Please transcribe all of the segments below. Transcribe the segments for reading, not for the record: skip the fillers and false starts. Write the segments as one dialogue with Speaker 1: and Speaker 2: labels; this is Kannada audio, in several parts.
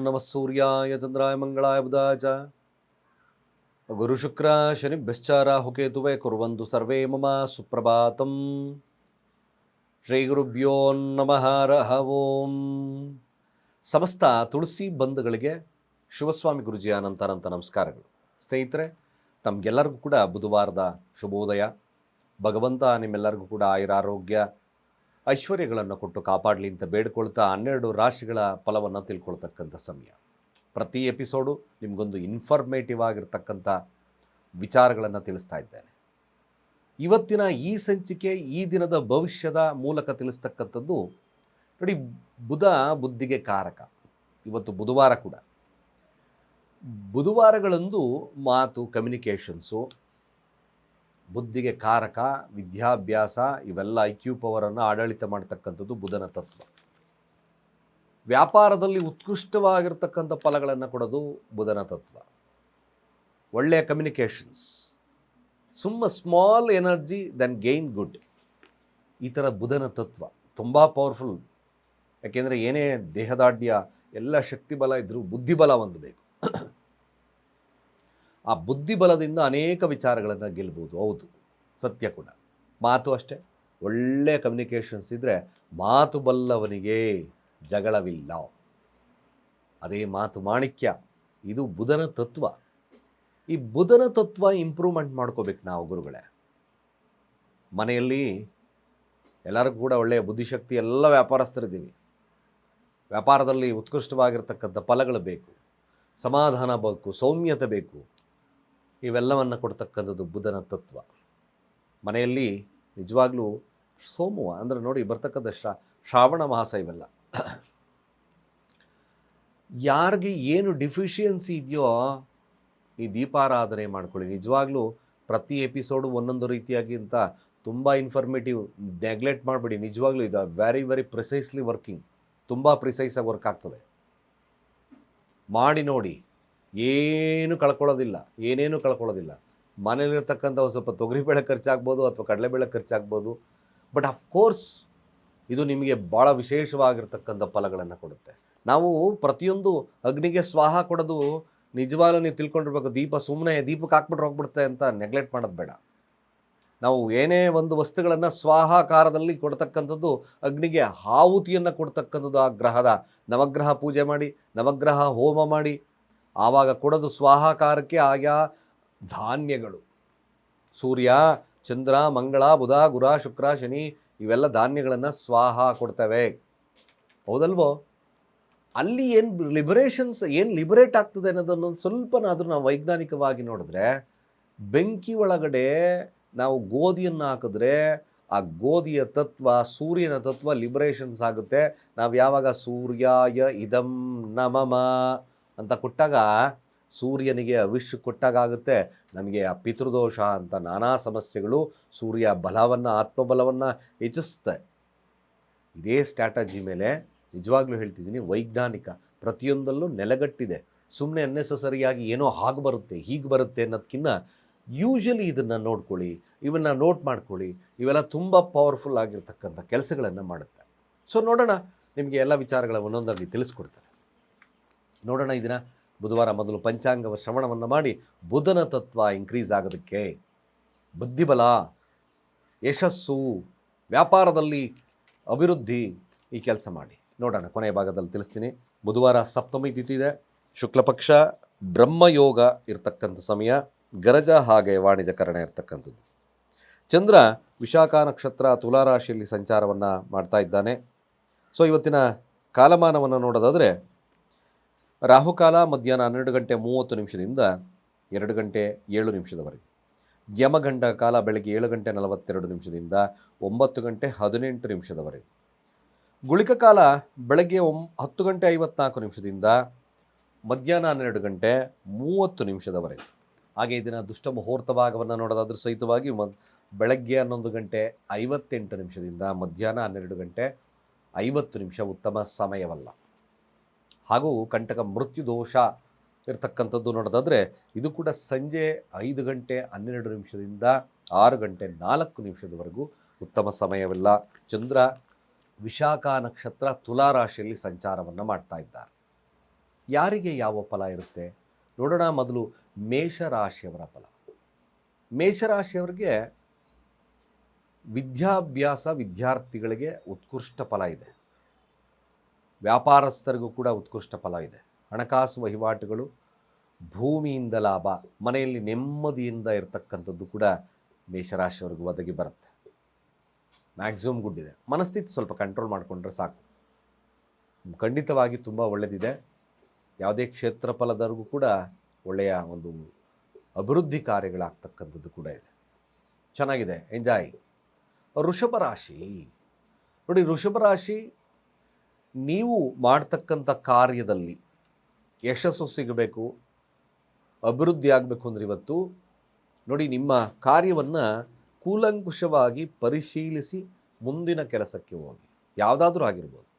Speaker 1: ನಮಃ ಸೂರ್ಯಾಯ ಚಂದ್ರಾಯ ಮಂಗಳಾಯ ಬುಧಾಯ ಚ ಗುರುಶುಕ್ರ ಶನಿಭ್ಯಶ್ಚ ರಾಹುಕೇತುವೇ ಕುರ್ವಂತು ಸರ್ವೇ ಮಮ ಸುಪ್ರಭಾತಂ. ಶ್ರೀ ಗುರುಭ್ಯೋ ನಮಃ ಹರಃ ಓಂ. ಸಮಸ್ತ ತುಳಸಿ ಬಂಧುಗಳಿಗೆ ಶಿವಸ್ವಾಮಿ ಗುರುಜಿಯ ಅನಂತ ನಮಸ್ಕಾರಗಳು. ಸ್ನೇಹಿತರೆ, ತಮಗೆಲ್ಲರಿಗೂ ಕೂಡ ಬುಧವಾರದ ಶುಭೋದಯ. ಭಗವಂತ ನಿಮ್ಮೆಲ್ಲರಿಗೂ ಕೂಡ ಆಯುರಾರೋಗ್ಯ ಐಶ್ವರ್ಯಗಳನ್ನು ಕೊಟ್ಟು ಕಾಪಾಡಲಿ ಅಂತ ಬೇಡ್ಕೊಳ್ತಾ 12 ರಾಶಿಗಳ ಫಲವನ್ನು ತಿಳ್ಕೊಳ್ತಕ್ಕಂಥ ಸಮಯ. ಪ್ರತಿ ಎಪಿಸೋಡು ನಿಮಗೊಂದು ಇನ್ಫಾರ್ಮೇಟಿವ್ ಆಗಿರ್ತಕ್ಕಂಥ ವಿಚಾರಗಳನ್ನು ತಿಳಿಸ್ತಾ ಇದ್ದೇನೆ. ಇವತ್ತಿನ ಈ ಸಂಚಿಕೆ ಈ ದಿನದ ಭವಿಷ್ಯದ ಮೂಲಕ ತಿಳಿಸ್ತಕ್ಕಂಥದ್ದು ನೋಡಿ. ಬುಧ ಬುದ್ಧಿಗೆ ಕಾರಕ. ಇವತ್ತು ಬುಧವಾರ ಕೂಡ. ಬುಧವಾರಗಳಂದು ಮಾತು, ಕಮ್ಯುನಿಕೇಷನ್ಸು, ಬುದ್ಧಿಗೆ ಕಾರಕ, ವಿದ್ಯಾಭ್ಯಾಸ ಇವೆಲ್ಲ IQ ಪವರನ್ನು ಆಡಳಿತ ಮಾಡ್ತಕ್ಕಂಥದ್ದು ಬುಧನ ತತ್ವ. ವ್ಯಾಪಾರದಲ್ಲಿ ಉತ್ಕೃಷ್ಟವಾಗಿರ್ತಕ್ಕಂಥ ಫಲಗಳನ್ನು ಕೊಡೋದು ಬುಧನ ತತ್ವ. ಒಳ್ಳೆಯ communications, small energy then gain good, ಈ ಥರ ಬುಧನ ತತ್ವ ತುಂಬ ಪವರ್ಫುಲ್. ಯಾಕೆಂದರೆ ಏನೇ ದೇಹದಾಢ್ಯ ಎಲ್ಲ ಶಕ್ತಿ ಬಲ ಇದ್ದರೂ ಬುದ್ಧಿಬಲ ಒಂದು ಬೇಕು. ಆ ಬುದ್ಧಿಬಲದಿಂದ ಅನೇಕ ವಿಚಾರಗಳನ್ನು ಗೆಲ್ಬೋದು. ಹೌದು, ಸತ್ಯ ಕೂಡ. ಮಾತು ಅಷ್ಟೇ. ಒಳ್ಳೆಯ ಕಮ್ಯುನಿಕೇಷನ್ಸ್ ಇದ್ದರೆ ಮಾತು ಬಲ್ಲವನಿಗೆ ಜಗಳವಿಲ್ಲ. ಅದೇ ಮಾತು ಮಾಣಿಕ್ಯ. ಇದು ಬುಧನ ತತ್ವ. ಈ ಬುಧನ ತತ್ವ ಇಂಪ್ರೂವ್ಮೆಂಟ್ ಮಾಡ್ಕೋಬೇಕು ನಾವು ಗುರುಗಳೇ. ಮನೆಯಲ್ಲಿ ಎಲ್ಲರಿಗೂ ಕೂಡ ಒಳ್ಳೆಯ ಬುದ್ಧಿಶಕ್ತಿ, ಎಲ್ಲ ವ್ಯಾಪಾರಸ್ಥರಿದ್ದೀವಿ. ವ್ಯಾಪಾರದಲ್ಲಿ ಉತ್ಕೃಷ್ಟವಾಗಿರ್ತಕ್ಕಂಥ ಫಲಗಳು ಬೇಕು, ಸಮಾಧಾನ ಬೇಕು, ಸೌಮ್ಯತೆ ಬೇಕು. ಇವೆಲ್ಲವನ್ನು ಕೊಡ್ತಕ್ಕಂಥದ್ದು ಬುಧನ ತತ್ವ. ಮನೆಯಲ್ಲಿ ನಿಜವಾಗ್ಲೂ ಸೋಮುವ ಅಂದರೆ ನೋಡಿ ಬರ್ತಕ್ಕಂಥ ಶ್ರಾವಣ ಮಾಸ ಇವೆಲ್ಲ ಯಾರಿಗೆ ಏನು ಡಿಫಿಷಿಯನ್ಸಿ ಇದೆಯೋ ಈ ದೀಪಾರಾಧನೆ ಮಾಡ್ಕೊಳ್ಳಿ. ನಿಜವಾಗ್ಲೂ ಪ್ರತಿ ಎಪಿಸೋಡು ಒಂದೊಂದು ರೀತಿಯಾಗಿ ಅಂತ ತುಂಬ ಇನ್ಫಾರ್ಮೇಟಿವ್. ನೆಗ್ಲೆಕ್ಟ್ ಮಾಡಬೇಡಿ. ನಿಜವಾಗ್ಲೂ ಇದು ವೆರಿ ಪ್ರಿಸೈಸ್ಲಿ ವರ್ಕಿಂಗ್. ತುಂಬ ಪ್ರಿಸೈಸಾಗಿ ವರ್ಕ್ ಆಗ್ತದೆ. ಮಾಡಿ ನೋಡಿ. ಏನೇನು ಕಳ್ಕೊಳ್ಳೋದಿಲ್ಲ. ಮನೇಲಿರ್ತಕ್ಕಂಥ ಒಂದು ಸ್ವಲ್ಪ ತೊಗರಿಬೇಳೆ ಖರ್ಚಾಗ್ಬೋದು ಅಥವಾ ಕಡಲೆಬೇಳೆ ಖರ್ಚಾಗ್ಬೋದು. ಬಟ್ ಅಫ್ಕೋರ್ಸ್ ಇದು ನಿಮಗೆ ಭಾಳ ವಿಶೇಷವಾಗಿರ್ತಕ್ಕಂಥ ಫಲಗಳನ್ನು ಕೊಡುತ್ತೆ. ನಾವು ಪ್ರತಿಯೊಂದು ಅಗ್ನಿಗೆ ಸ್ವಾಹ ಕೊಡೋದು ನಿಜವಾಗ್ಲೂ ನೀವು ತಿಳ್ಕೊಂಡಿರ್ಬೇಕು. ಸುಮ್ಮನೆ ದೀಪಕ್ಕೆ ಹಾಕ್ಬಿಟ್ರೆ ಹೋಗ್ಬಿಡುತ್ತೆ ಅಂತ ನೆಗ್ಲೆಕ್ಟ್ ಮಾಡೋದು ಬೇಡ. ನಾವು ಏನೇ ಒಂದು ವಸ್ತುಗಳನ್ನು ಸ್ವಾಹಾಕಾರದಲ್ಲಿ ಕೊಡ್ತಕ್ಕಂಥದ್ದು ಅಗ್ನಿಗೆ ಆಹುತಿಯನ್ನು ಕೊಡ್ತಕ್ಕಂಥದ್ದು. ಆ ಗ್ರಹದ ನವಗ್ರಹ ಪೂಜೆ ಮಾಡಿ, ನವಗ್ರಹ ಹೋಮ ಮಾಡಿ ಆವಾಗ ಕೊಡೋದು ಸ್ವಾಹಾಕಾರಕ್ಕೆ ಆಯಾ ಧಾನ್ಯಗಳು. ಸೂರ್ಯ, ಚಂದ್ರ, ಮಂಗಳ, ಬುಧ, ಗುರ, ಶುಕ್ರ, ಶನಿ ಇವೆಲ್ಲ ಧಾನ್ಯಗಳನ್ನು ಸ್ವಾಹ ಕೊಡ್ತವೆ. ಹೌದಲ್ವೋ? ಅಲ್ಲಿ ಏನು ಲಿಬರೇಟ್ ಆಗ್ತದೆ ಅನ್ನೋದನ್ನು ಸ್ವಲ್ಪನಾದರೂ ನಾವು ವೈಜ್ಞಾನಿಕವಾಗಿ ನೋಡಿದ್ರೆ, ಬೆಂಕಿ ಒಳಗಡೆ ನಾವು ಗೋಧಿಯನ್ನು ಹಾಕಿದ್ರೆ ಆ ಗೋಧಿಯ ತತ್ವ, ಸೂರ್ಯನ ತತ್ವ ಲಿಬರೇಷನ್ಸ್ ಆಗುತ್ತೆ. ನಾವು ಯಾವಾಗ ಸೂರ್ಯಾಯ ಇದಂ ನಮಮ ಅಂತ ಕೊಟ್ಟಾಗ, ಸೂರ್ಯನಿಗೆ ಅವಿಷ್ ಕೊಟ್ಟಾಗುತ್ತೆ. ನಮಗೆ ಆ ಪಿತೃದೋಷ ಅಂತ ನಾನಾ ಸಮಸ್ಯೆಗಳು, ಸೂರ್ಯ ಬಲವನ್ನು, ಆತ್ಮಬಲವನ್ನು ಹೆಚ್ಚಿಸುತ್ತೆ. ಇದೇ ಸ್ಟ್ರಾಟಜಿ ಮೇಲೆ ನಿಜವಾಗ್ಲೂ ಹೇಳ್ತಿದ್ದೀನಿ, ವೈಜ್ಞಾನಿಕ ಪ್ರತಿಯೊಂದಲ್ಲೂ ನೆಲೆಗಟ್ಟಿದೆ. ಸುಮ್ಮನೆ ಅನ್ನೆಸಸರಿಯಾಗಿ ಏನೋ ಹಾಗೆ ಬರುತ್ತೆ ಹೀಗೆ ಬರುತ್ತೆ ಅನ್ನೋದಕ್ಕಿಂತ ಯೂಶಲಿ ಇದನ್ನು ನೋಡ್ಕೊಳ್ಳಿ, ಇವನ್ನ ನೋಟ್ ಮಾಡ್ಕೊಳ್ಳಿ. ಇವೆಲ್ಲ ತುಂಬ ಪವರ್ಫುಲ್ ಆಗಿರ್ತಕ್ಕಂಥ ಕೆಲಸಗಳನ್ನು ಮಾಡುತ್ತೆ. ಸೊ ನೋಡೋಣ, ನಿಮಗೆ ಎಲ್ಲ ವಿಚಾರಗಳ ಒಂದೊಂದಾಗಿ ತಿಳಿಸ್ಕೊಡ್ತಾರೆ. ನೋಡೋಣ. ಈ ದಿನ ಬುಧವಾರ ಮೊದಲು ಪಂಚಾಂಗ ಶ್ರವಣವನ್ನು ಮಾಡಿ ಬುಧನ ತತ್ವ ಇನ್ಕ್ರೀಸ್ ಆಗೋದಕ್ಕೆ, ಬುದ್ಧಿಬಲ, ಯಶಸ್ಸು, ವ್ಯಾಪಾರದಲ್ಲಿ ಅಭಿವೃದ್ಧಿ, ಈ ಕೆಲಸ ಮಾಡಿ. ನೋಡೋಣ, ಕೊನೆಯ ಭಾಗದಲ್ಲಿ ತಿಳಿಸ್ತೀನಿ. ಬುಧವಾರ ಸಪ್ತಮಿ ತಿಥಿ ಇದೆ. ಶುಕ್ಲಪಕ್ಷ, ಬ್ರಹ್ಮಯೋಗ ಇರ್ತಕ್ಕಂಥ ಸಮಯ, ಗರಜ ಹಾಗೆ ವಾಣಿಜ್ಯಕರಣ ಇರ್ತಕ್ಕಂಥದ್ದು. ಚಂದ್ರ ವಿಶಾಖ ನಕ್ಷತ್ರ ತುಲಾರಾಶಿಯಲ್ಲಿ ಸಂಚಾರವನ್ನು ಮಾಡ್ತಾ ಇದ್ದಾನೆ. ಸೊ ಇವತ್ತಿನ ಕಾಲಮಾನವನ್ನು ನೋಡೋದಾದರೆ, ರಾಹುಕಾಲ ಮಧ್ಯಾಹ್ನ 12 ಗಂಟೆ 30 ನಿಮಿಷದಿಂದ 2 ಗಂಟೆ 7 ನಿಮಿಷದವರೆಗೆ. ಯಮಗಂಡ ಕಾಲ ಬೆಳಗ್ಗೆ 7 ಗಂಟೆ 42 ನಿಮಿಷದಿಂದ 9 ಗಂಟೆ 18 ನಿಮಿಷದವರೆಗೆ. ಗುಳಿಕ ಕಾಲ ಬೆಳಗ್ಗೆ 10 ಗಂಟೆ 54 ನಿಮಿಷದಿಂದ ಮಧ್ಯಾಹ್ನ 12 ಗಂಟೆ 30 ನಿಮಿಷದವರೆಗೆ. ಹಾಗೆ ಇದನ್ನು ದುಷ್ಟ ಮುಹೂರ್ತ ಭಾಗವನ್ನು ನೋಡೋದಾದ್ರೂ ಸಹಿತವಾಗಿ ಬೆಳಗ್ಗೆ 11 ಗಂಟೆ 58 ನಿಮಿಷದಿಂದ ಮಧ್ಯಾಹ್ನ 12 ಗಂಟೆ 50 ನಿಮಿಷ ಉತ್ತಮ ಸಮಯವಲ್ಲ. ಹಾಗೂ ಕಂಟಕ ಮೃತ್ಯು ದೋಷ ಇರ್ತಕ್ಕಂಥದ್ದು ನೋಡೋದಾದರೆ ಇದು ಕೂಡ ಸಂಜೆ 5 ಗಂಟೆ 12 ನಿಮಿಷದಿಂದ 6 ಗಂಟೆ 4 ನಿಮಿಷದವರೆಗೂ ಉತ್ತಮ ಸಮಯವಿಲ್ಲ. ಚಂದ್ರ ವಿಶಾಖ ನಕ್ಷತ್ರ ತುಲಾರಾಶಿಯಲ್ಲಿ ಸಂಚಾರವನ್ನು ಮಾಡ್ತಾ ಇದ್ದಾರೆ. ಯಾರಿಗೆ ಯಾವ ಫಲ ಇರುತ್ತೆ ನೋಡೋಣ. ಮೊದಲು ಮೇಷರಾಶಿಯವರ ಫಲ. ಮೇಷರಾಶಿಯವರಿಗೆ ವಿದ್ಯಾರ್ಥಿಗಳಿಗೆ ಉತ್ಕೃಷ್ಟ ಫಲ ಇದೆ. ವ್ಯಾಪಾರಸ್ಥರಿಗೂ ಕೂಡ ಉತ್ಕೃಷ್ಟ ಫಲ ಇದೆ. ಹಣಕಾಸು ವಹಿವಾಟುಗಳು, ಭೂಮಿಯಿಂದ ಲಾಭ, ಮನೆಯಲ್ಲಿ ನೆಮ್ಮದಿಯಿಂದ ಇರತಕ್ಕಂಥದ್ದು ಕೂಡ ಮೇಷರಾಶಿಯವರೆಗೂ ಒದಗಿ ಬರುತ್ತೆ. ಮ್ಯಾಕ್ಸಿಮಮ್ ಗುಡ್ ಇದೆ. ಮನಸ್ಥಿತಿ ಸ್ವಲ್ಪ ಕಂಟ್ರೋಲ್ ಮಾಡಿಕೊಂಡ್ರೆ ಸಾಕು, ಖಂಡಿತವಾಗಿ ತುಂಬ ಒಳ್ಳೆಯದಿದೆ. ಯಾವುದೇ ಕ್ಷೇತ್ರ ಫಲದವರೆಗೂ ಕೂಡ ಒಳ್ಳೆಯ ಒಂದು ಅಭಿವೃದ್ಧಿ ಕಾರ್ಯಗಳಾಗ್ತಕ್ಕಂಥದ್ದು ಕೂಡ ಇದೆ. ಚೆನ್ನಾಗಿದೆ, ಎಂಜಾಯ್. ವೃಷಭ ರಾಶಿ ನೋಡಿ, ವೃಷಭ ರಾಶಿ ನೀವು ಮಾಡ್ತಕ್ಕಂಥ ಕಾರ್ಯದಲ್ಲಿ ಯಶಸ್ಸು ಸಿಗಬೇಕು, ಅಭಿವೃದ್ಧಿ ಆಗಬೇಕು ಅಂದರೆ ಇವತ್ತು ನೋಡಿ, ನಿಮ್ಮ ಕಾರ್ಯವನ್ನು ಕೂಲಂಕುಷವಾಗಿ ಪರಿಶೀಲಿಸಿ ಮುಂದಿನ ಕೆಲಸಕ್ಕೆ ಹೋಗಿ. ಯಾವುದಾದ್ರೂ ಆಗಿರ್ಬೋದು,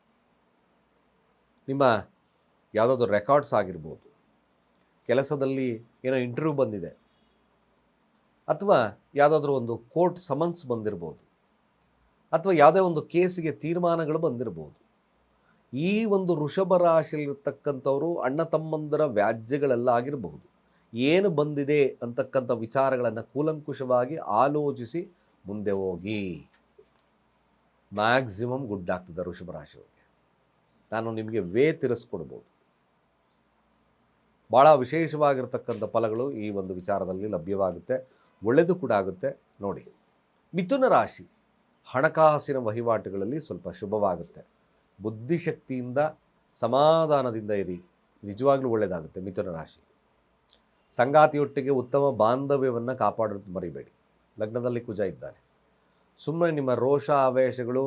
Speaker 1: ನಿಮ್ಮ ಯಾವುದಾದ್ರೂ ರೆಕಾರ್ಡ್ಸ್ ಆಗಿರ್ಬೋದು, ಕೆಲಸದಲ್ಲಿ ಏನೋ ಇಂಟರ್ವ್ಯೂ ಬಂದಿದೆ, ಅಥವಾ ಯಾವುದಾದ್ರೂ ಒಂದು ಕೋರ್ಟ್ ಸಮನ್ಸ್ ಬಂದಿರ್ಬೋದು, ಅಥವಾ ಯಾವುದೇ ಒಂದು ಕೇಸಿಗೆ ತೀರ್ಮಾನಗಳು ಬಂದಿರ್ಬೋದು. ಈ ಒಂದು ವೃಷಭ ರಾಶಿಯಲ್ಲಿರ್ತಕ್ಕಂಥವರು ಅಣ್ಣ ತಮ್ಮಂದರ ವ್ಯಾಜ್ಯಗಳೆಲ್ಲ ಆಗಿರಬಹುದು. ಏನು ಬಂದಿದೆ ಅಂತಕ್ಕಂಥ ವಿಚಾರಗಳನ್ನು ಕೂಲಂಕುಷವಾಗಿ ಆಲೋಚಿಸಿ ಮುಂದೆ ಹೋಗಿ. ಮ್ಯಾಕ್ಸಿಮಮ್ ಗುಡ್ ಆಗ್ತದೆ ವೃಷಭ ರಾಶಿಯವರಿಗೆ. ನಾನು ನಿಮಗೆ ತಿರ್ಸ್ಕೊಡ್ಬೋದು. ಭಾಳ ವಿಶೇಷವಾಗಿರ್ತಕ್ಕಂಥ ಫಲಗಳು ಈ ಒಂದು ವಿಚಾರದಲ್ಲಿ ಲಭ್ಯವಾಗುತ್ತೆ, ಒಳ್ಳೆಯದು ಕೂಡ ಆಗುತ್ತೆ. ನೋಡಿ, ಮಿಥುನ ರಾಶಿ ಹಣಕಾಸಿನ ವಹಿವಾಟುಗಳಲ್ಲಿ ಸ್ವಲ್ಪ ಶುಭವಾಗುತ್ತೆ. ಬುದ್ಧಿಶಕ್ತಿಯಿಂದ ಸಮಾಧಾನದಿಂದ ಇರಿ, ನಿಜವಾಗ್ಲೂ ಒಳ್ಳೆಯದಾಗುತ್ತೆ. ಮಿಥುನ ರಾಶಿ ಸಂಗಾತಿಯೊಟ್ಟಿಗೆ ಉತ್ತಮ ಬಾಂಧವ್ಯವನ್ನು ಕಾಪಾಡೋದು ಮರಿಬೇಡಿ. ಲಗ್ನದಲ್ಲಿ ಕುಜ ಇದ್ದಾನೆ. ಸುಮ್ಮನೆ ನಿಮ್ಮ ರೋಷ ಆವೇಶಗಳು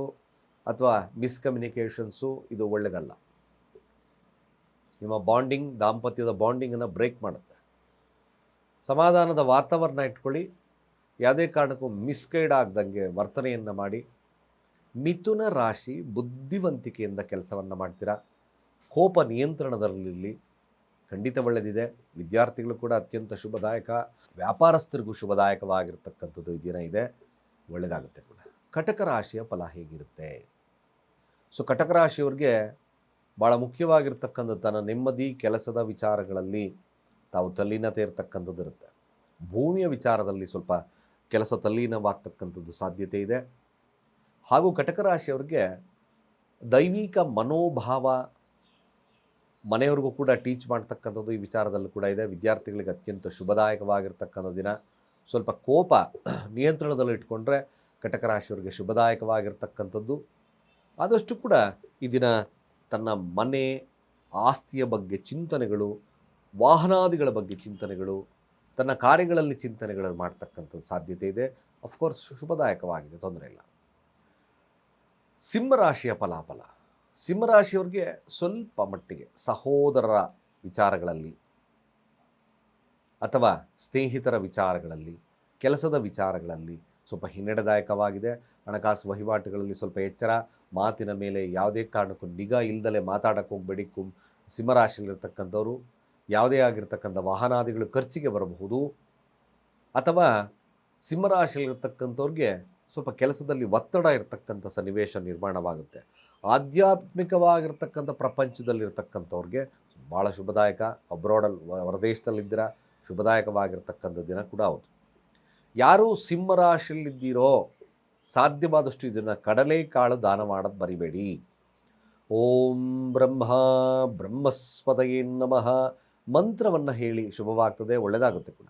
Speaker 1: ಅಥವಾ ಮಿಸ್ಕಮ್ಯುನಿಕೇಷನ್ಸು ಇದು ಒಳ್ಳೆಯದಲ್ಲ. ನಿಮ್ಮ ಬಾಂಡಿಂಗ್, ದಾಂಪತ್ಯದ ಬಾಂಡಿಂಗನ್ನು ಬ್ರೇಕ್ ಮಾಡುತ್ತೆ. ಸಮಾಧಾನದ ವಾತಾವರಣ ಇಟ್ಕೊಳ್ಳಿ. ಯಾವುದೇ ಕಾರಣಕ್ಕೂ ಮಿಸ್ಗೈಡ್ ಆಗ್ದಂಗೆ ವರ್ತನೆಯನ್ನು ಮಾಡಿ. ಮಿಥುನ ರಾಶಿ ಬುದ್ಧಿವಂತಿಕೆಯಿಂದ ಕೆಲಸವನ್ನು ಮಾಡ್ತೀರಾ. ಕೋಪ ನಿಯಂತ್ರಣದಲ್ಲಿರಲಿ, ಖಂಡಿತ ಒಳ್ಳೆಯದಿದೆ. ವಿದ್ಯಾರ್ಥಿಗಳು ಕೂಡ ಅತ್ಯಂತ ಶುಭದಾಯಕ, ವ್ಯಾಪಾರಸ್ಥರಿಗೂ ಶುಭದಾಯಕವಾಗಿರ್ತಕ್ಕಂಥದ್ದು ಈ ದಿನ ಇದೆ, ಒಳ್ಳೆಯದಾಗುತ್ತೆ ಕೂಡ. ಕಟಕ ರಾಶಿಯ ಫಲ ಹೇಗಿರುತ್ತೆ? ಸೊ ಕಟಕ ರಾಶಿಯವ್ರಿಗೆ ಭಾಳ ಮುಖ್ಯವಾಗಿರ್ತಕ್ಕಂಥ ತನ್ನ ನೆಮ್ಮದಿ ಕೆಲಸದ ವಿಚಾರಗಳಲ್ಲಿ ತಾವು ತಲ್ಲೀನತೆ ಇರತಕ್ಕಂಥದ್ದು ಇರುತ್ತೆ. ಭೂಮಿಯ ವಿಚಾರದಲ್ಲಿ ಸ್ವಲ್ಪ ಕೆಲಸ ತಲ್ಲೀನವಾಗ್ತಕ್ಕಂಥದ್ದು ಸಾಧ್ಯತೆ ಇದೆ. ಹಾಗೂ ಕಟಕ ರಾಶಿಯವ್ರಿಗೆ ದೈವಿಕ ಮನೋಭಾವ ಮನೆಯವ್ರಿಗೂ ಕೂಡ ಟೀಚ್ ಮಾಡ್ತಕ್ಕಂಥದ್ದು ಈ ವಿಚಾರದಲ್ಲೂ ಕೂಡ ಇದೆ. ವಿದ್ಯಾರ್ಥಿಗಳಿಗೆ ಅತ್ಯಂತ ಶುಭದಾಯಕವಾಗಿರ್ತಕ್ಕಂಥ ದಿನ. ಸ್ವಲ್ಪ ಕೋಪ ನಿಯಂತ್ರಣದಲ್ಲಿ ಇಟ್ಕೊಂಡ್ರೆ ಕಟಕ ರಾಶಿಯವರಿಗೆ ಶುಭದಾಯಕವಾಗಿರ್ತಕ್ಕಂಥದ್ದು. ಆದಷ್ಟು ಕೂಡ ಈ ದಿನ ತನ್ನ ಮನೆ ಆಸ್ತಿಯ ಬಗ್ಗೆ ಚಿಂತನೆಗಳು, ವಾಹನಾದಿಗಳ ಬಗ್ಗೆ ಚಿಂತನೆಗಳು, ತನ್ನ ಕಾರ್ಯಗಳಲ್ಲಿ ಚಿಂತನೆಗಳನ್ನು ಮಾಡ್ತಕ್ಕಂಥದ್ದು ಸಾಧ್ಯತೆ ಇದೆ. ಅಫ್ಕೋರ್ಸ್ ಶುಭದಾಯಕವಾಗಿದೆ, ತೊಂದರೆ ಇಲ್ಲ. ಸಿಂಹರಾಶಿಯ ಫಲಾಫಲ. ಸಿಂಹರಾಶಿಯವ್ರಿಗೆ ಸ್ವಲ್ಪ ಮಟ್ಟಿಗೆ ಸಹೋದರರ ವಿಚಾರಗಳಲ್ಲಿ ಅಥವಾ ಸ್ನೇಹಿತರ ವಿಚಾರಗಳಲ್ಲಿ, ಕೆಲಸದ ವಿಚಾರಗಳಲ್ಲಿ ಸ್ವಲ್ಪ ಹಿನ್ನಡೆದಾಯಕವಾಗಿದೆ. ಹಣಕಾಸು ವಹಿವಾಟುಗಳಲ್ಲಿ ಸ್ವಲ್ಪ ಎಚ್ಚರ. ಮಾತಿನ ಮೇಲೆ ಯಾವುದೇ ಕಾರಣಕ್ಕೂ ನಿಗಾ ಇಲ್ಲದಲೇ ಮಾತಾಡೋಕ್ಕೆ ಹೋಗಬೇಡಿ. ಸಿಂಹರಾಶಿಯಲ್ಲಿರ್ತಕ್ಕಂಥವ್ರು ಯಾವುದೇ ಆಗಿರ್ತಕ್ಕಂಥ ವಾಹನಾದಿಗಳು ಖರ್ಚಿಗೆ ಬರಬಹುದು. ಅಥವಾ ಸಿಂಹರಾಶಿಯಲ್ಲಿರ್ತಕ್ಕಂಥವ್ರಿಗೆ ಸ್ವಲ್ಪ ಕೆಲಸದಲ್ಲಿ ಒತ್ತಡ ಇರತಕ್ಕಂಥ ಸನ್ನಿವೇಶ ನಿರ್ಮಾಣವಾಗುತ್ತೆ. ಆಧ್ಯಾತ್ಮಿಕವಾಗಿರ್ತಕ್ಕಂಥ ಪ್ರಪಂಚದಲ್ಲಿರ್ತಕ್ಕಂಥವ್ರಿಗೆ ಭಾಳ ಶುಭದಾಯಕ. ಅಬ್ರಾಡಲ್ಲಿ, ಹೊರದೇಶದಲ್ಲಿದ್ದೀರ, ಶುಭದಾಯಕವಾಗಿರ್ತಕ್ಕಂಥ ದಿನ ಕೂಡ ಹೌದು. ಯಾರು ಸಿಂಹರಾಶಿಯಲ್ಲಿದ್ದೀರೋ ಸಾಧ್ಯವಾದಷ್ಟು ಇದನ್ನು ಕಡಲೆಕಾಳು ದಾನ ಮಾಡೋದು ಮರಿಬೇಡಿ. ಓಂ ಬ್ರಹ್ಮಸ್ಪದಯೇ ನಮಃ ಮಂತ್ರವನ್ನು ಹೇಳಿ ಶುಭವಾಗ್ತದೆ, ಒಳ್ಳೆಯದಾಗುತ್ತೆ ಕೂಡ.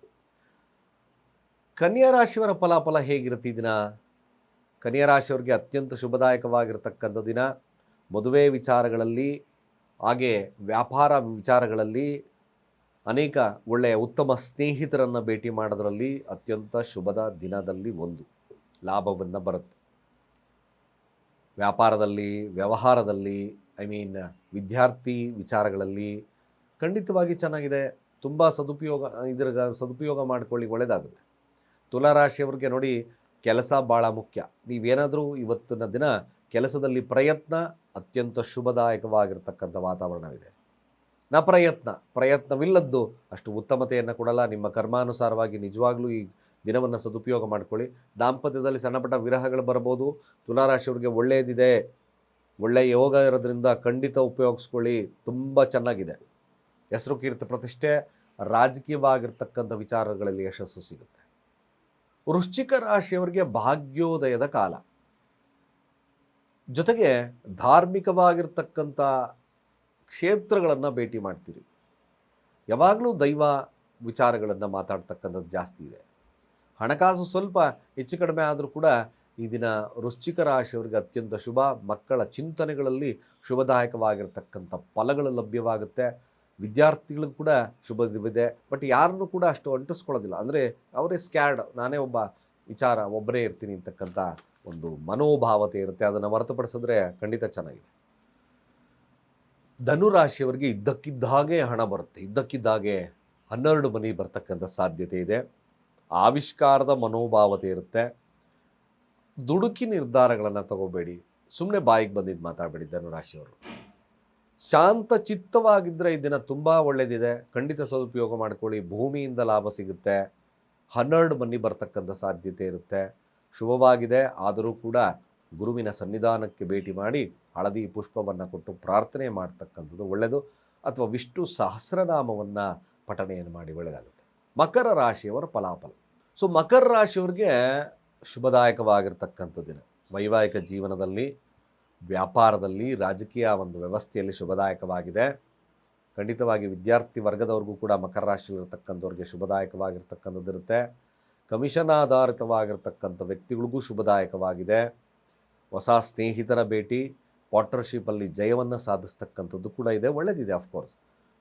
Speaker 1: ಕನ್ಯಾ ರಾಶಿಯವರ ಫಲಾಫಲ ಹೇಗಿರುತ್ತೆ ಈ ದಿನ? ಕನ್ಯಾ ರಾಶಿಯವರಿಗೆ ಅತ್ಯಂತ ಶುಭದಾಯಕವಾಗಿರ್ತಕ್ಕಂಥ ದಿನ. ಮದುವೆ ವಿಚಾರಗಳಲ್ಲಿ, ಹಾಗೆ ವ್ಯಾಪಾರ ವಿಚಾರಗಳಲ್ಲಿ, ಅನೇಕ ಒಳ್ಳೆಯ ಉತ್ತಮ ಸ್ನೇಹಿತರನ್ನು ಭೇಟಿ ಮಾಡೋದರಲ್ಲಿ ಅತ್ಯಂತ ಶುಭದ ದಿನದಲ್ಲಿ ಒಂದು ಲಾಭವನ್ನು ಬರುತ್ತೆ. ವ್ಯಾಪಾರದಲ್ಲಿ, ವ್ಯವಹಾರದಲ್ಲಿ, ವಿದ್ಯಾರ್ಥಿ ವಿಚಾರಗಳಲ್ಲಿ ಖಂಡಿತವಾಗಿ ಚೆನ್ನಾಗಿದೆ. ತುಂಬ ಸದುಪಯೋಗ ಮಾಡಿಕೊಳ್ಳಿ, ಒಳ್ಳೆಯದಾಗುತ್ತೆ. ತುಲಾರಾಶಿಯವ್ರಿಗೆ ನೋಡಿ, ಕೆಲಸ ಭಾಳ ಮುಖ್ಯ. ನೀವೇನಾದರೂ ಇವತ್ತಿನ ದಿನ ಕೆಲಸದಲ್ಲಿ ಪ್ರಯತ್ನ ಅತ್ಯಂತ ಶುಭದಾಯಕವಾಗಿರ್ತಕ್ಕಂಥ ವಾತಾವರಣವಿದೆ. ಪ್ರಯತ್ನವಿಲ್ಲದ್ದು ಅಷ್ಟು ಉತ್ತಮತೆಯನ್ನು ಕೊಡಲ್ಲ. ನಿಮ್ಮ ಕರ್ಮಾನುಸಾರವಾಗಿ ನಿಜವಾಗ್ಲೂ ಈ ದಿನವನ್ನು ಸದುಪಯೋಗ ಮಾಡಿಕೊಳ್ಳಿ. ದಾಂಪತ್ಯದಲ್ಲಿ ಸಣ್ಣಪಟ್ಟ ವಿರಹಗಳು ಬರ್ಬೋದು. ತುಲಾರಾಶಿಯವ್ರಿಗೆ ಒಳ್ಳೆಯದಿದೆ, ಒಳ್ಳೆಯ ಯೋಗ ಇರೋದ್ರಿಂದ ಖಂಡಿತ ಉಪಯೋಗಿಸ್ಕೊಳ್ಳಿ, ತುಂಬ ಚೆನ್ನಾಗಿದೆ. ಹೆಸರು ಕೀರ್ತಿ ಪ್ರತಿಷ್ಠೆ, ರಾಜಕೀಯವಾಗಿರ್ತಕ್ಕಂಥ ವಿಚಾರಗಳಲ್ಲಿ ಯಶಸ್ಸು ಸಿಗುತ್ತೆ. ವೃಶ್ಚಿಕ ರಾಶಿಯವರಿಗೆ ಭಾಗ್ಯೋದಯದ ಕಾಲ, ಜೊತೆಗೆ ಧಾರ್ಮಿಕವಾಗಿರ್ತಕ್ಕಂಥ ಕ್ಷೇತ್ರಗಳನ್ನು ಭೇಟಿ ಮಾಡ್ತೀರಿ. ಯಾವಾಗಲೂ ದೈವ ವಿಚಾರಗಳನ್ನು ಮಾತಾಡ್ತಕ್ಕಂಥದ್ದು ಜಾಸ್ತಿ ಇದೆ. ಹಣಕಾಸು ಸ್ವಲ್ಪ ಹೆಚ್ಚು ಕಡಿಮೆ ಆದರೂ ಕೂಡ ಈ ದಿನ ವೃಶ್ಚಿಕ ರಾಶಿಯವರಿಗೆ ಅತ್ಯಂತ ಶುಭ. ಮಕ್ಕಳ ಚಿಂತನೆಗಳಲ್ಲಿ ಶುಭದಾಯಕವಾಗಿರ್ತಕ್ಕಂಥ ಫಲಗಳು ಲಭ್ಯವಾಗುತ್ತೆ. ವಿದ್ಯಾರ್ಥಿಗಳಿಗೂ ಕೂಡ ಶುಭವಿದೆ. ಬಟ್ ಯಾರನ್ನೂ ಕೂಡ ಅಷ್ಟು ಅಂಟಿಸ್ಕೊಳ್ಳೋದಿಲ್ಲ. ಅಂದರೆ ಅವರೇ ಸ್ಕ್ಯಾರ್ಡ್, ನಾನೇ ಒಬ್ಬನೇ ಇರ್ತೀನಿ ಅಂತಕ್ಕಂಥ ಒಂದು ಮನೋಭಾವತೆ ಇರುತ್ತೆ. ಅದನ್ನು ಹೊರತುಪಡಿಸಿದ್ರೆ ಖಂಡಿತ ಚೆನ್ನಾಗಿದೆ. ಧನುರಾಶಿಯವರಿಗೆ ಇದ್ದಕ್ಕಿದ್ದಾಗೆ ಹಣ ಬರುತ್ತೆ, ಇದ್ದಕ್ಕಿದ್ದಾಗೆ 12 ಮನಿ ಬರ್ತಕ್ಕಂಥ ಸಾಧ್ಯತೆ ಇದೆ. ಆವಿಷ್ಕಾರದ ಮನೋಭಾವತೆ ಇರುತ್ತೆ. ದುಡುಕಿ ನಿರ್ಧಾರಗಳನ್ನು ತಗೋಬೇಡಿ, ಸುಮ್ಮನೆ ಬಾಯಿಗೆ ಬಂದಿದ್ದು ಮಾತಾಡಬೇಡಿ. ಧನುರಾಶಿಯವರು ಶಾಂತ ಚಿತ್ತವಾಗಿದ್ದರೆ ಈ ದಿನ ತುಂಬ ಒಳ್ಳೆಯದಿದೆ, ಖಂಡಿತ ಸದುಪಯೋಗ ಮಾಡ್ಕೊಳ್ಳಿ. ಭೂಮಿಯಿಂದ ಲಾಭ ಸಿಗುತ್ತೆ, 12 ಮನಿ ಬರ್ತಕ್ಕಂಥ ಸಾಧ್ಯತೆ ಇರುತ್ತೆ, ಶುಭವಾಗಿದೆ. ಆದರೂ ಕೂಡ ಗುರುವಿನ ಸನ್ನಿಧಾನಕ್ಕೆ ಭೇಟಿ ಮಾಡಿ ಹಳದಿ ಪುಷ್ಪವನ್ನು ಕೊಟ್ಟು ಪ್ರಾರ್ಥನೆ ಮಾಡ್ತಕ್ಕಂಥದ್ದು ಒಳ್ಳೆಯದು. ಅಥವಾ ವಿಷ್ಣು ಸಹಸ್ರನಾಮವನ್ನು ಪಠಣೆಯನ್ನು ಮಾಡಿ ಒಳ್ಳೆಯದಾಗುತ್ತೆ. ಮಕರ ರಾಶಿಯವರ ಫಲಾಫಲ. ಸೊ ಮಕರ ರಾಶಿಯವರಿಗೆ ಶುಭದಾಯಕವಾಗಿರ್ತಕ್ಕಂಥ ದಿನ. ವೈವಾಹಿಕ ಜೀವನದಲ್ಲಿ, ವ್ಯಾಪಾರದಲ್ಲಿ, ರಾಜಕೀಯ ಒಂದು ವ್ಯವಸ್ಥೆಯಲ್ಲಿ ಶುಭದಾಯಕವಾಗಿದೆ. ಖಂಡಿತವಾಗಿ ವಿದ್ಯಾರ್ಥಿ ವರ್ಗದವ್ರಿಗೂ ಕೂಡ ಮಕರ ರಾಶಿಯಲ್ಲಿರ್ತಕ್ಕಂಥವ್ರಿಗೆ ಶುಭದಾಯಕವಾಗಿರ್ತಕ್ಕಂಥದ್ದು ಇರುತ್ತೆ. ಕಮಿಷನ್ ಆಧಾರಿತವಾಗಿರ್ತಕ್ಕಂಥ ವ್ಯಕ್ತಿಗಳಿಗೂ ಶುಭದಾಯಕವಾಗಿದೆ. ಹೊಸ ಸ್ನೇಹಿತರ ಭೇಟಿ, ಪಾರ್ಟ್ನರ್ಶಿಪ್ಪಲ್ಲಿ ಜಯವನ್ನು ಸಾಧಿಸ್ತಕ್ಕಂಥದ್ದು ಕೂಡ ಇದೆ, ಒಳ್ಳೆಯದಿದೆ. ಆಫ್ಕೋರ್ಸ್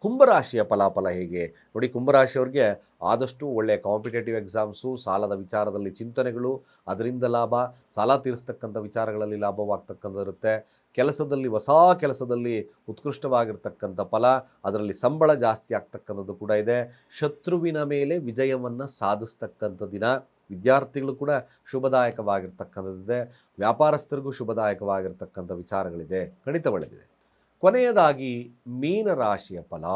Speaker 1: ಕುಂಭರಾಶಿಯ ಫಲಾಫಲ ಹೇಗೆ ನೋಡಿ. ಕುಂಭರಾಶಿಯವ್ರಿಗೆ ಆದಷ್ಟು ಒಳ್ಳೆಯ ಕಾಂಪಿಟೇಟಿವ್ ಎಕ್ಸಾಮ್ಸು, ಸಾಲದ ವಿಚಾರದಲ್ಲಿ ಚಿಂತನೆಗಳು, ಅದರಿಂದ ಲಾಭ, ಸಾಲ ತೀರಿಸ್ತಕ್ಕಂಥ ವಿಚಾರಗಳಲ್ಲಿ ಲಾಭವಾಗ್ತಕ್ಕಂಥ ಇರುತ್ತೆ. ಹೊಸ ಕೆಲಸದಲ್ಲಿ ಉತ್ಕೃಷ್ಟವಾಗಿರ್ತಕ್ಕಂಥ ಫಲ, ಅದರಲ್ಲಿ ಸಂಬಳ ಜಾಸ್ತಿ ಆಗ್ತಕ್ಕಂಥದ್ದು ಕೂಡ ಇದೆ. ಶತ್ರುವಿನ ಮೇಲೆ ವಿಜಯವನ್ನು ಸಾಧಿಸ್ತಕ್ಕಂಥ ದಿನ. ವಿದ್ಯಾರ್ಥಿಗಳು ಕೂಡ ಶುಭದಾಯಕವಾಗಿರ್ತಕ್ಕಂಥದ್ದಿದೆ. ವ್ಯಾಪಾರಸ್ಥರಿಗೂ ಶುಭದಾಯಕವಾಗಿರ್ತಕ್ಕಂಥ ವಿಚಾರಗಳಿದೆ, ಖಂಡಿತ ಒಳ್ಳೆಯದಿದೆ. ಕೊನೆಯದಾಗಿ ಮೀನರಾಶಿಯ ಫಲ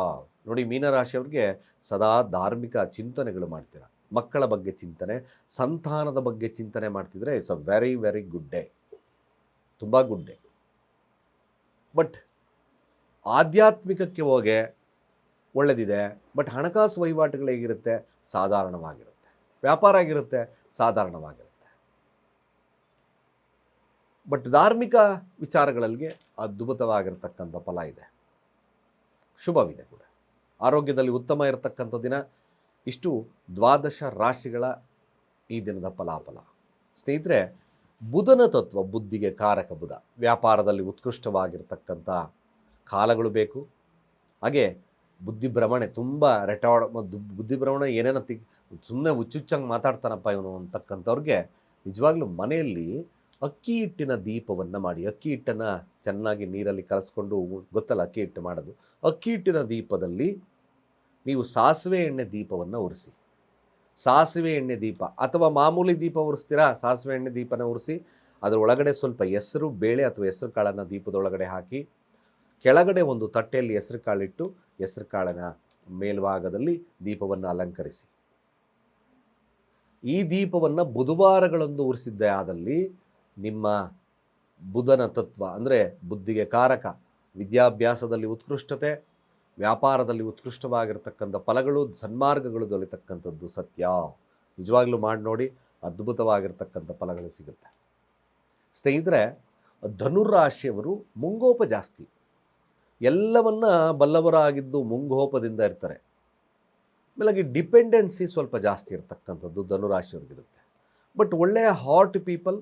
Speaker 1: ನೋಡಿ. ಮೀನರಾಶಿಯವ್ರಿಗೆ ಸದಾ ಧಾರ್ಮಿಕ ಚಿಂತನೆಗಳು ಮಾಡ್ತೀರಾ. ಮಕ್ಕಳ ಬಗ್ಗೆ ಚಿಂತನೆ, ಸಂತಾನದ ಬಗ್ಗೆ ಚಿಂತನೆ ಮಾಡ್ತಿದ್ರೆ it's a very very good day, ತುಂಬ ಗುಡ್ ಡೇ. ಬಟ್ ಆಧ್ಯಾತ್ಮಿಕಕ್ಕೆ ಹೋಗಿ ಒಳ್ಳೆಯದಿದೆ. ಬಟ್ ಹಣಕಾಸು ವಹಿವಾಟುಗಳು ಹೇಗಿರುತ್ತೆ? ಸಾಧಾರಣವಾಗಿರುತ್ತೆ. ವ್ಯಾಪಾರ ಆಗಿರುತ್ತೆ, ಸಾಧಾರಣವಾಗಿರುತ್ತೆ. ಬಟ್ ಧಾರ್ಮಿಕ ವಿಚಾರಗಳಲ್ಲಿ ಅದ್ಭುತವಾಗಿರ್ತಕ್ಕಂಥ ಫಲ ಇದೆ, ಶುಭವಿದೆ ಕೂಡ. ಆರೋಗ್ಯದಲ್ಲಿ ಉತ್ತಮ ಇರತಕ್ಕಂಥ ದಿನ. ಇಷ್ಟು 12 ರಾಶಿಗಳ ಈ ದಿನದ ಫಲಾಫಲ. ಸ್ನೇಹಿತರೆ, ಬುಧನ ತತ್ವ ಬುದ್ಧಿಗೆ ಕಾರಕ ಬುಧ. ವ್ಯಾಪಾರದಲ್ಲಿ ಉತ್ಕೃಷ್ಟವಾಗಿರ್ತಕ್ಕಂಥ ಕಾಲಗಳು ಬೇಕು. ಹಾಗೆ ಬುದ್ಧಿಭ್ರಮಣೆ, ತುಂಬ ಬುದ್ಧಿಭ್ರಮಣೆ ಏನೇನೋ ಸುಮ್ಮನೆ ಹುಚ್ಚುಚ್ಚಂಗೆ ಮಾತಾಡ್ತಾನಪ್ಪ ಇವನು ಅಂತಕ್ಕಂಥವ್ರಿಗೆ ನಿಜವಾಗ್ಲೂ ಮನೆಯಲ್ಲಿ ಅಕ್ಕಿ ಹಿಟ್ಟಿನ ದೀಪವನ್ನು ಮಾಡಿ. ಅಕ್ಕಿ ಹಿಟ್ಟನ್ನು ಚೆನ್ನಾಗಿ ನೀರಲ್ಲಿ ಕಲಸ್ಕೊಂಡು, ಗೊತ್ತಲ್ಲ ಅಕ್ಕಿ ಹಿಟ್ಟು ಮಾಡೋದು. ಅಕ್ಕಿ ಹಿಟ್ಟಿನ ದೀಪದಲ್ಲಿ ನೀವು ಸಾಸಿವೆ ಎಣ್ಣೆ ದೀಪವನ್ನು ಉರಿಸಿ. ಸಾಸಿವೆ ಎಣ್ಣೆ ದೀಪ ಅಥವಾ ಮಾಮೂಲಿ ದೀಪ ಉರಿಸ್ತೀರಾ, ಸಾಸಿವೆ ಎಣ್ಣೆ ದೀಪನ ಉರಿಸಿ. ಅದರ ಒಳಗಡೆ ಸ್ವಲ್ಪ ಹೆಸರು ಬೇಳೆ ಅಥವಾ ಹೆಸರು ಕಾಳನ್ನು ದೀಪದೊಳಗಡೆ ಹಾಕಿ, ಕೆಳಗಡೆ ಒಂದು ತಟ್ಟೆಯಲ್ಲಿ ಹೆಸರು ಕಾಳಿಟ್ಟು, ಹೆಸರು ಕಾಳಿನ ಮೇಲ್ಭಾಗದಲ್ಲಿ ದೀಪವನ್ನು ಅಲಂಕರಿಸಿ. ಈ ದೀಪವನ್ನು ಬುಧವಾರಗಳಂದು ಉರಿಸಿದ್ದೇ ಆದಲ್ಲಿ ನಿಮ್ಮ ಬುಧನ ತತ್ವ ಅಂದರೆ ಬುದ್ಧಿಗೆ ಕಾರಕ, ವಿದ್ಯಾಭ್ಯಾಸದಲ್ಲಿ ಉತ್ಕೃಷ್ಟತೆ, ವ್ಯಾಪಾರದಲ್ಲಿ ಉತ್ಕೃಷ್ಟವಾಗಿರ್ತಕ್ಕಂಥ ಫಲಗಳು, ಸನ್ಮಾರ್ಗಗಳು ದೊರೆತಕ್ಕಂಥದ್ದು ಸತ್ಯ. ನಿಜವಾಗ್ಲೂ ಮಾಡಿ ನೋಡಿ, ಅದ್ಭುತವಾಗಿರ್ತಕ್ಕಂಥ ಫಲಗಳು ಸಿಗುತ್ತೆ. ಸ್ನೇಹಿತರೆ, ಧನುರಾಶಿಯವರು ಮುಂಗೋಪ ಜಾಸ್ತಿ, ಎಲ್ಲವನ್ನ ಬಲ್ಲವರಾಗಿದ್ದು ಮುಂಗೋಪದಿಂದ ಇರ್ತಾರೆ. ಆಮೇಲೆ ಡಿಪೆಂಡೆನ್ಸಿ ಸ್ವಲ್ಪ ಜಾಸ್ತಿ ಇರ್ತಕ್ಕಂಥದ್ದು ಧನುರಾಶಿಯವ್ರಿಗಿರುತ್ತೆ. ಬಟ್ ಒಳ್ಳೆಯ ಹಾರ್ಟ್ ಪೀಪಲ್.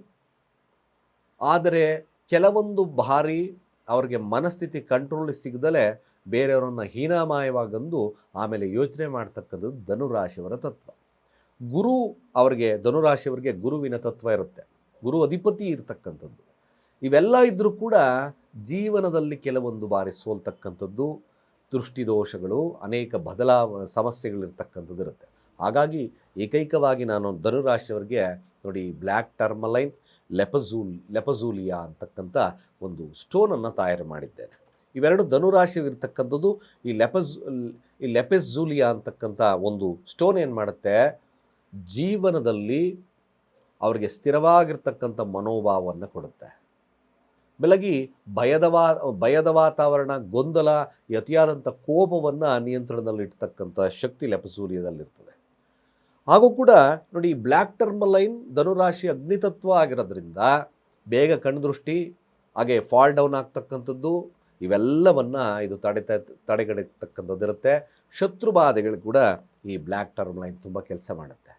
Speaker 1: ಆದರೆ ಕೆಲವೊಂದು ಬಾರಿ ಅವ್ರಿಗೆ ಮನಸ್ಥಿತಿ ಕಂಟ್ರೋಲ್ ಸಿಗದಲೇ ಬೇರೆಯವರನ್ನು ಹೀನಾಮಾಯವಾಗಂದು ಆಮೇಲೆ ಯೋಚನೆ ಮಾಡ್ತಕ್ಕಂಥದ್ದು ಧನುರಾಶಿಯವರ ತತ್ವ. ಗುರು ಅವರಿಗೆ, ಧನುರಾಶಿಯವರಿಗೆ ಗುರುವಿನ ತತ್ವ ಇರುತ್ತೆ, ಗುರು ಅಧಿಪತಿ ಇರತಕ್ಕಂಥದ್ದು. ಇವೆಲ್ಲ ಇದ್ದರೂ ಕೂಡ ಜೀವನದಲ್ಲಿ ಕೆಲವೊಂದು ಬಾರಿ ಸೋಲ್ತಕ್ಕಂಥದ್ದು, ದೃಷ್ಟಿದೋಷಗಳು, ಅನೇಕ ಸಮಸ್ಯೆಗಳಿರ್ತಕ್ಕಂಥದ್ದು ಇರುತ್ತೆ. ಹಾಗಾಗಿ ಏಕೈಕವಾಗಿ ನಾನು ಧನುರಾಶಿಯವರಿಗೆ ನೋಡಿ ಬ್ಲ್ಯಾಕ್ ಟರ್ಮಲೈನ್ ಲೆಪಜೂಲಿಯಾ ಅಂತಕ್ಕಂಥ ಒಂದು ಸ್ಟೋನನ್ನು ತಯಾರು ಮಾಡಿದ್ದೇನೆ. ಇವೆರಡು ಧನುರಾಶಿಯಲ್ಲಿರ್ತಕ್ಕಂಥದ್ದು. ಈ ಲೆಪೆಜೂಲಿಯಾ ಅಂತಕ್ಕಂಥ ಒಂದು ಸ್ಟೋನ್ ಏನು ಮಾಡುತ್ತೆ, ಜೀವನದಲ್ಲಿ ಅವರಿಗೆ ಸ್ಥಿರವಾಗಿರ್ತಕ್ಕಂಥ ಮನೋಭಾವವನ್ನು ಕೊಡುತ್ತೆ. ಬೆಳಗಿ ಭಯದ ವಾತಾವರಣ, ಗೊಂದಲ, ಈ ಅತಿಯಾದಂಥ ಕೋಪವನ್ನು ನಿಯಂತ್ರಣದಲ್ಲಿಡ್ತಕ್ಕಂಥ ಶಕ್ತಿ ಲೆಪಸೂರ್ಯದಲ್ಲಿರ್ತದೆ. ಹಾಗೂ ಕೂಡ ನೋಡಿ, ಬ್ಲ್ಯಾಕ್ ಟರ್ಮಲೈನ್ ಧನುರಾಶಿ ಅಗ್ನಿತತ್ವ ಆಗಿರೋದ್ರಿಂದ ಬೇಗ ಕಣ್ದೃಷ್ಟಿ, ಹಾಗೆ ಫಾಲ್ ಡೌನ್ ಆಗ್ತಕ್ಕಂಥದ್ದು, ಇವೆಲ್ಲವನ್ನು ಇದು ತಡೆಗಟ್ಟತಕ್ಕಂಥದ್ದಿರುತ್ತೆ. ಶತ್ರುಬಾಧೆಗಳು ಕೂಡ ಈ ಬ್ಲ್ಯಾಕ್ ಟರ್ಮಲೈನ್ ತುಂಬ ಕೆಲಸ ಮಾಡುತ್ತೆ.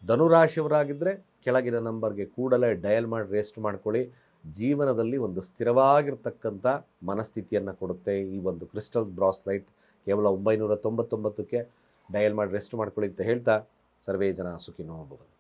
Speaker 1: ಧನುರಾಶಿಯವರಾಗಿದ್ದರೆ ಕೆಳಗಿನ ನಂಬರ್ಗೆ ಕೂಡಲೇ ಡಯಲ್ ಮಾಡಿ ರೆಸ್ಟ್ ಮಾಡ್ಕೊಳ್ಳಿ. ಜೀವನದಲ್ಲಿ ಒಂದು ಸ್ಥಿರವಾಗಿರ್ತಕ್ಕಂಥ ಮನಸ್ಥಿತಿಯನ್ನು ಕೊಡುತ್ತೆ ಈ ಒಂದು ಕ್ರಿಸ್ಟಲ್ ಬ್ರಾಸ್ಲೈಟ್. ಕೇವಲ 999ಕ್ಕೆ ಡಯಲ್ ಮಾಡಿ ರೆಸ್ಟ್ ಮಾಡ್ಕೊಳ್ಳಿ ಅಂತ ಹೇಳ್ತಾ, ಸರ್ವೇ ಜನ ಸುಖಿನೋ ಭವಂತು.